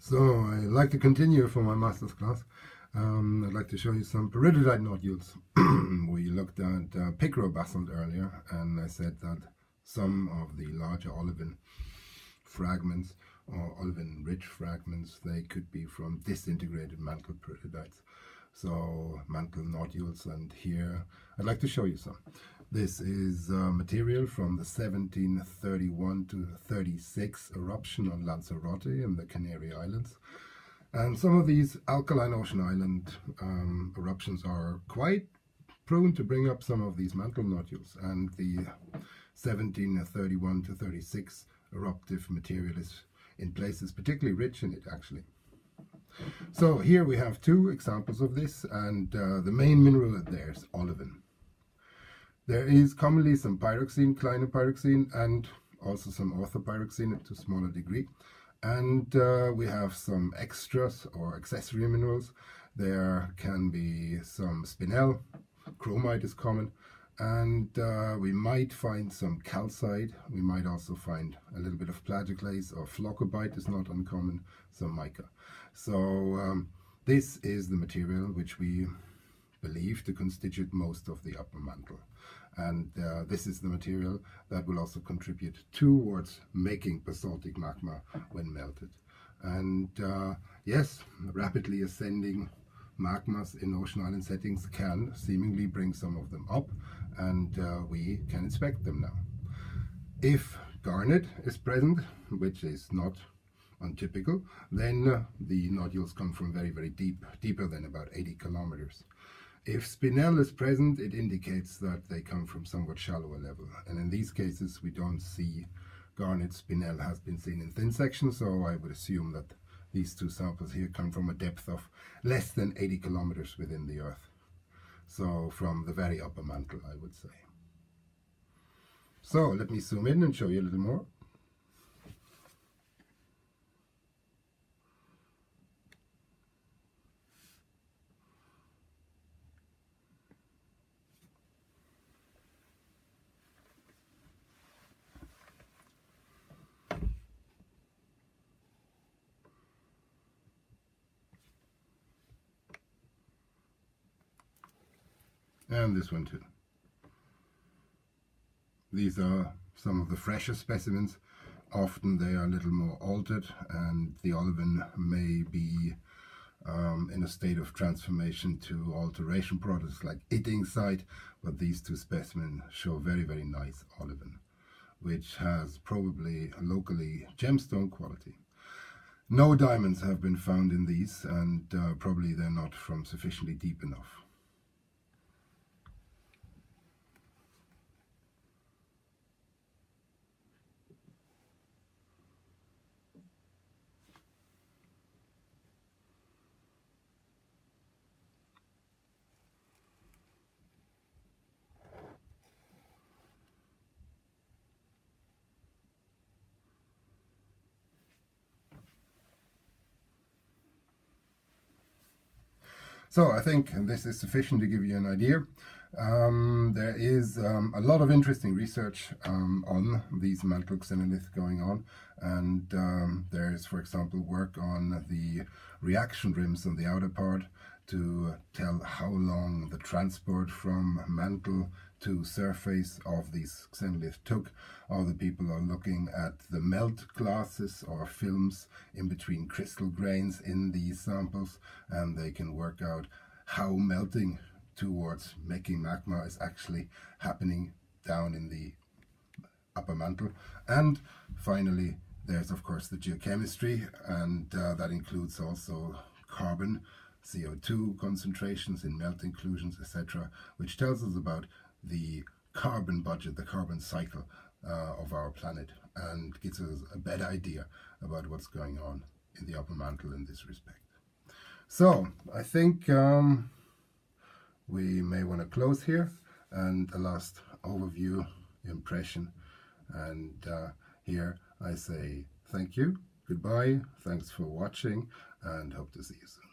So I'd like to continue for my master's class. I'd like to show you some peridotite nodules. We looked at picrobasalt earlier, and I said that some of the larger olivine fragments or olivine-rich fragments, they could be from disintegrated mantle peridotites. So mantle nodules, and here I'd like to show you some. This is material from the 1731 to 36 eruption on Lanzarote in the Canary Islands. And some of these alkaline ocean island eruptions are quite prone to bring up some of these mantle nodules, and the 1731 to 36 eruptive material is in places particularly rich in it, actually. So here we have two examples of this, and the main mineral there is olivine. There is commonly some pyroxene, clinopyroxene, and also some orthopyroxene to a smaller degree. And we have some extras or accessory minerals. There can be some spinel, chromite is common, and we might find some calcite. We might also find a little bit of plagioclase, or phlocobite is not uncommon, some mica. So this is the material which we believe to constitute most of the upper mantle. And this is the material that will also contribute towards making basaltic magma when melted. And yes, rapidly ascending magmas in ocean island settings can seemingly bring some of them up, and we can inspect them now. If garnet is present, which is not untypical, then the nodules come from very, very deep, deeper than about 80 kilometers. If spinel is present, it indicates that they come from somewhat shallower level. And in these cases, we don't see garnet. Spinel has been seen in thin sections, so I would assume that these two samples here come from a depth of less than 80 kilometers within the Earth. So from the very upper mantle, I would say. So let me zoom in and show you a little more. And this one too. These are some of the fresher specimens. Often they are a little more altered, and the olivine may be in a state of transformation to alteration products like ittingsite, but these two specimens show very, very nice olivine, which has probably locally gemstone quality. No diamonds have been found in these, and probably they're not from sufficiently deep enough. So I think this is sufficient to give you an idea. There is a lot of interesting research on these mantle xenoliths going on, and there is, for example, work on the reaction rims on the outer part to tell how long the transport from mantle to surface of these xenoliths took. Other people are looking at the melt glasses or films in between crystal grains in these samples, and they can work out how melting towards making magma is actually happening down in the upper mantle. And finally, there's of course the geochemistry, and that includes also carbon, CO2 concentrations in melt inclusions, etc., which tells us about the carbon budget, the carbon cycle of our planet, and gives us a better idea about what's going on in the upper mantle in this respect. So I think we may want to close here, and a last overview impression, and here I say thank you, goodbye, thanks for watching, and hope to see you soon.